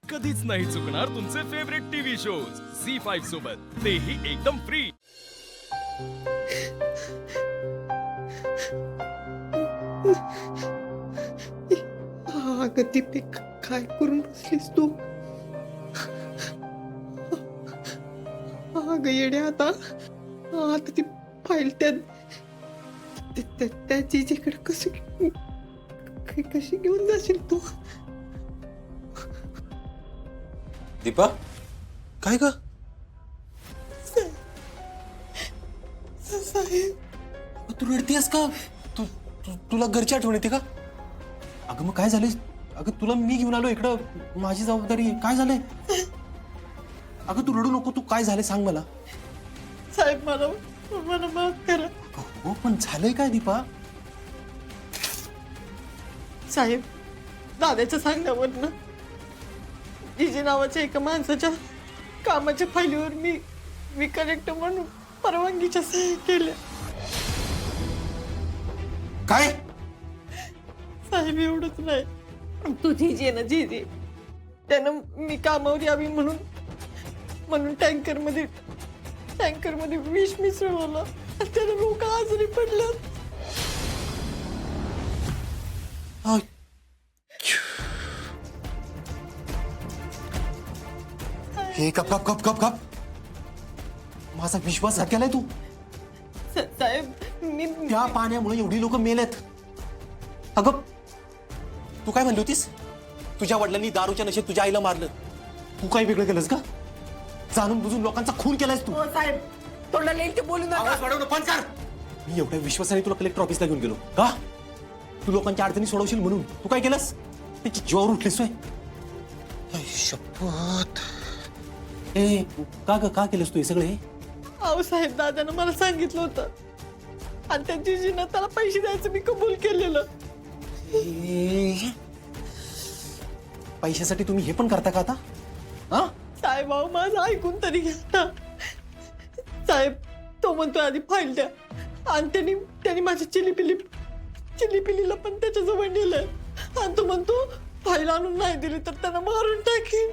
कधीच नाही चुकणार तुमचे फेवरेट टीव्ही शोज झी5 सोबत, तेही एकदम फ्री। अगं दीपिक, काय करून बसलीस तू? अगं येड्या, आता ती फाईल त्या जीजीकडे कशी घेऊन जाशील तू? दीपा, काय ग? साहेब, तू रडतीयस का? तुला घरची आठवण येते का? अगं मग काय झालंय? अगं तुला मी घेऊन आलो इकडं, माझी जबाबदारी आहे। काय झालंय? अगं तू रडू नको, तू काय झालंय सांग मला। साहेब मला माफ करा। हो पण झालंय काय दीपा? साहेब, दादाच्या सांगण्यावरनं जीजी नावाच्या एका माणसाच्या कामाच्या फाईलीवर मी कलेक्टर म्हणून परवानगीच्या सही केल्या। काय? साहेब एवढंच नाही, तू जीजी आहे ना जीजी, त्यानं मी कामावर यावी म्हणून टँकरमध्ये विष मिसळवलं आणि त्यानं लोक आजारी पडल्यात। आय. हे cup cup cup cup cup माझा विश्वासघात केलाय तू? साहेब मी त्या पाण्यामुळे एवढी लोक मेलेत। अगं तू काय म्हणली होतीस? तुझ्या वडिलांनी दारूच्या नशेत तुझ्या आईला मारलं, तू काय वेगळं केलंस का? जाणून बुजून लोकांचा खून केलायस तू। साहेब तोंडाला येईल ते बोलू नका। आवाज वाढवणं बंद कर। मी एवढ्या विश्वासाने तुला कलेक्टर ऑफिसला घेऊन गेलो का? तू लोकांच्या अडचणी सोडवशील म्हणून। तू काय केलंस? त्याची जीवावर उठलीस होय? शपथ। ए का केलंस तू हे सगळे? अहो साहेब, दादानं मला सांगितलं होतं आणि त्या जीजीनं त्याला पैसे द्यायचं मी कबूल केलेलं। पैशासाठी तुम्ही हे पण करता का आता? हा साहेब अहो माझं ऐकून तरी घ्या। साहेब तो म्हणतोय आधी फाईल द्या, आणि त्यांनी माझ्या चिलीपिलीला पण त्याच्याजवळ नेलंय आणि तो म्हणतो फाईल आणून नाही दिली तर त्यांना मारून टाकीन।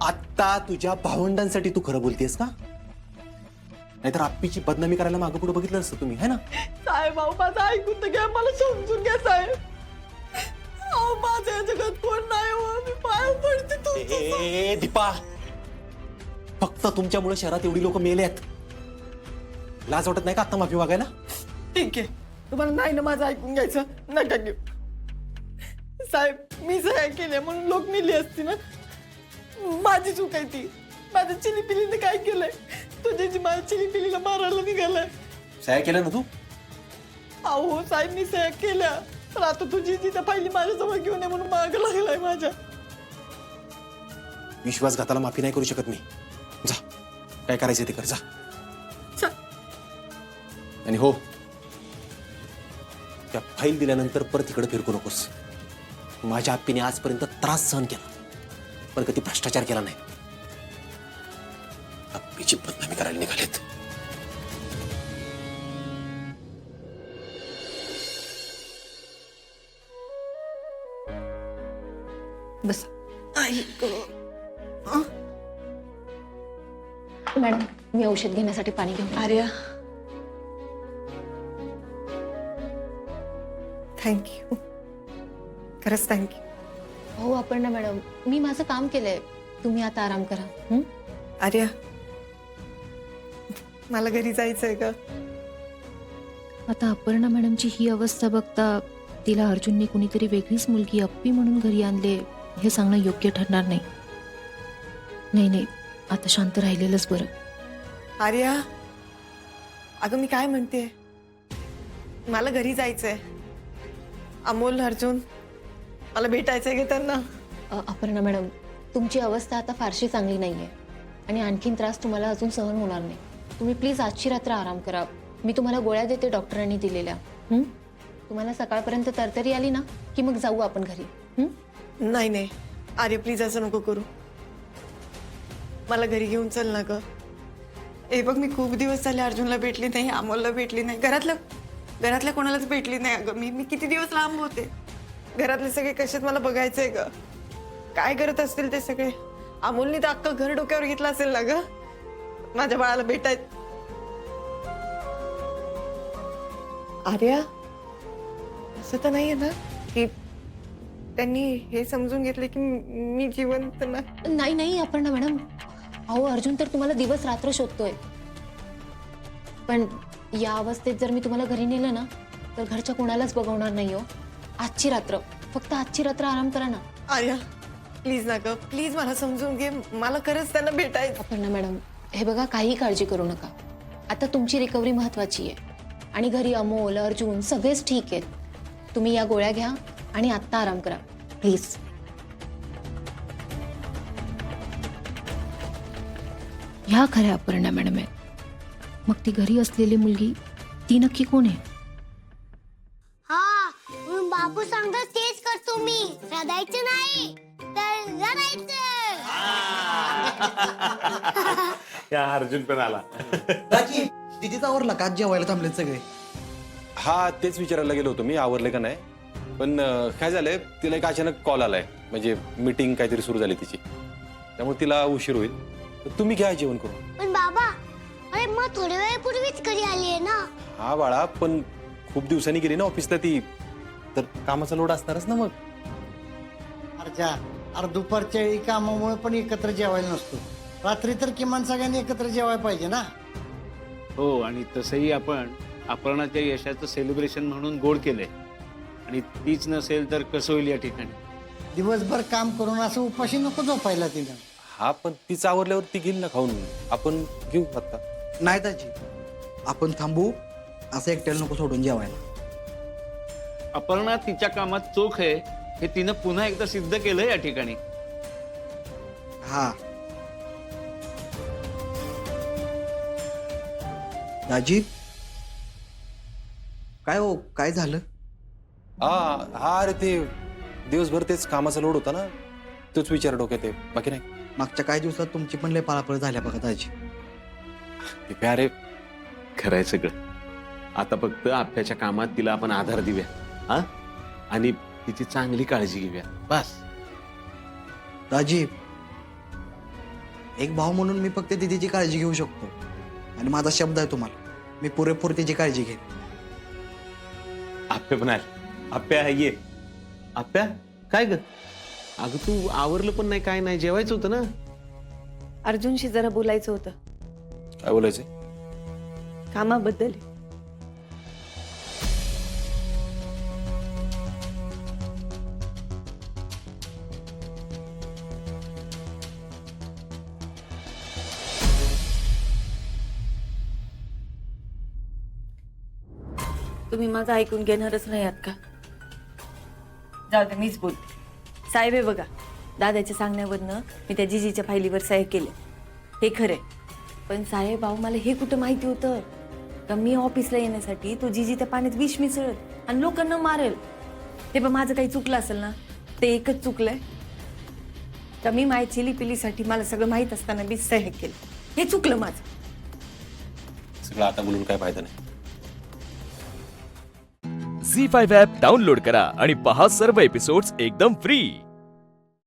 आता तुझ्या भावंडांसाठी तू खरं बोलतेस का? नाहीतर आप्पीची बदनामी करायला मागं पुढे बघितलं असतं तुम्ही, है ना? साहेब अहो माझं ऐकून तर घ्या, मला समजून घ्या साहेब। अहो माझ्या या जगात कोण नाही हो, मी पाया पडते तुमचं। ए दीपा, फक्त तुमच्यामुळे शहरात एवढी लोक मेले आहेत। लाज वाटत नाही का आता माफी मागायला? ठीक आहे, तुम्हाला नाही ना माझं ऐकून घ्यायचं, नका घेऊ साहेब। मी सह्या केल्या म्हणून लोक मिली असती ना, माझी चूक आहे ती। माझ्या चिलीपिलीने काय केलंय? तुझ्याची माझ्या चिलीपिलीला मारायला निघालाय। सह्या केल्या ना तू? अहो साहेब मी सह्या केल्या, पण आता तुझी जिथं पहिली माझ्याजवळ घेऊन ये म्हणून माग लागलाय माझ्या। विश्वासघाताला माफी नाही करू शकत मी। जा, काय करायचं ते कर जा। आणि हो, त्या फाईल दिल्यानंतर परत इकडे फिरकू नकोस। माझ्या आप्पीने आजपर्यंत त्रास सहन केला, पण कधी भ्रष्टाचार केला नाही। आप्पीची बदनामी करायला निघालेत। बस मॅडम, मी औषध घेण्यासाठी पाणी घेऊन येते. आर्या, थँक्यू, खरंच थँक्यू। हो अपर्णा मॅडम, मी माझं काम केलंय, तुम्ही आता आराम करा। हं? आर्या, मला घरी जायचंय का? आता अपर्णा मॅडमची ही अवस्था बघता तिला अर्जुनने कुणीतरी वेगळीच मुलगी अप्पी म्हणून घरी आणले हे सांगणं योग्य ठरणार नाही। नाही, आता शांत राहिलेलंच बरं। आर्या, अगं मी काय म्हणते, मला घरी जायचंय। अमोल, अर्जुन मला भेटायचंय गे त्यांना। अपर्णा मॅडम, तुमची अवस्था आता फारशी चांगली नाहीये आणि आणखीन त्रास तुम्हाला अजून सहन होणार नाही। तुम्ही प्लीज आजची रात्र आराम करा। मी तुम्हाला गोळ्या देते डॉक्टरांनी दिलेल्या। तुम्हाला सकाळपर्यंत तरतरी आली ना की मग जाऊ आपण घरी। नाही आर्या, प्लीज असं नको करू, मला घरी घेऊन चल ना ग। हे बघ, मी खूप दिवस झाले अर्जुनला भेटली नाही, अमोलला भेटली नाही, घरातल्या कोणालाच भेटली नाही। अगं मी किती दिवस लांब होते, घरातले सगळे कशात मला बघायचंय ग। काय करत असतील ते सगळे. अमोलने तर अख्खं घर डोक्यावर घेतलं असेल ना ग माझ्या बाळाला भेटायत. आर्या, असं तर नाहीये ना की त्यांनी हे समजून घेतले की मी जिवंत नाही? नाही नाही अपर्णा मॅडम, अहो अर्जुन तर तुम्हाला दिवस रात्र शोधतोय. पण या अवस्थेत जर मी तुम्हाला घरी नेलं ना तर घरच्या कोणालाच बघवणार नाही हो. आजची रात्र, फक्त आजची रात्र आराम करा ना. आर्या प्लीज ना ग, प्लीज मला समजून घे. मला खरंच त्यांना भेटायचं. अपर्णा मॅडम, हे बघा, काही काळजी करू नका. आता तुमची रिकव्हरी महत्वाची आहे आणि घरी अमोल अर्जुन सगळेच ठीक आहेत. तुम्ही या गोळ्या घ्या आणि आत्ता आराम करा प्लीज. ह्या खऱ्या अपर्णा मॅडम आहेत. मग ती घरी असलेली मुलगी ती नक्की कोण आहे? हा, म्हणून बापू सांगतो तेच करतो मी. रडायचं नाही तर लढायचं. या अर्जुन पण आला. दिदीचा आवरला का? जेवायला थांबलेत सगळे. हा, तेच विचारायला गेलो होतो मी, आवरले का नाही. पण काय झालंय, तिला एक अचानक कॉल आलाय. म्हणजे मीटिंग काहीतरी सुरू झाली तिची, त्यामुळे तिला उशीर होईल. तर तुम्ही घ्या जेवण करून. पण बाबा, अरे मग थोड्या वेळापूर्वीच घरी आली आहे ना. हा बाळा, पण खूप दिवसांनी गेली ना ऑफिसला ती, तर कामाचा लोड असणारच ना. मग अरे दुपारच्या वेळी कामामुळे पण एकत्र जेवायला नसतो. रात्री तर किमान सगळ्यांनी एकत्र जेवायला पाहिजे ना. हो, आणि तसंही आपण अपर्णाच्या यशाचं सेलिब्रेशन म्हणून गोड केलंय, आणि तीच नसेल तर कसं होईल या ठिकाणी. दिवसभर काम करून असं उपाशी नको झोपायला तिनं. हा, पण तिचं आवरल्यावर ती घेईल ना खाऊन. आपण घेऊ आता. नाही दाजी, आपण थांबू. असं एकट्याला नको सोडून जेवायला. अपर्णा तिच्या कामात चोख आहे हे तिनं पुन्हा एकदा सिद्ध केलं या ठिकाणी. हा दाजी, काय हो, काय झालं? हा अरे, ते दिवसभर तेच कामाचा लोड होता ना, तोच विचार डोक्यात आहे, बाकी नाही. मागच्या काही दिवसात तुमची पण लय पळापळ झाल्या बघा दाजी. ते अरे, खरंय सगळं. आता फक्त आपल्याच्या कामात तिला आपण आधार देऊया, हा, आणि तिची चांगली काळजी घेऊया, बस. दाजी, एक भाऊ म्हणून मी फक्त दिदीची काळजी घेऊ शकतो, आणि माझा शब्द आहे तुम्हाला, मी पुरेपूर तिची काळजी घेईन. आप्या पण आले. आप्या ये. आप्या, काय ग? अगं तू आवरलं पण नाही, काय नाही, जेवायचं होतं ना. अर्जुनशी जरा बोलायचं होतं. काय बोलायचंय? कामाबद्दल. तुम्ही माझं ऐकून घेणारच नाही आहात का? जाऊ दे, मीच बोलते. साहेब हे बघा, दादाच्या सांगण्यावरनं मी त्या जिजीच्या फायलीवर सह्या केले, हे खरंय. पण साहेब, अहो मला हे कुठं माहिती होतं का मी ऑफिसला येण्यासाठी तो जिजी त्या पाण्यात विष मिसळल आणि लोकांना मारेल. ते पण माझं काही चुकलं असेल ना, ते एकच चुकलंय का मी माझ्या चिलीपिलीसाठी मला सगळं माहीत असताना मी सह्या केलं, हे चुकलं माझं. सगळं आता बोलून काय फायदा नाही. झी5 ॲप डाउनलोड करा आणि पहा सर्व एपिसोड्स एकदम फ्री.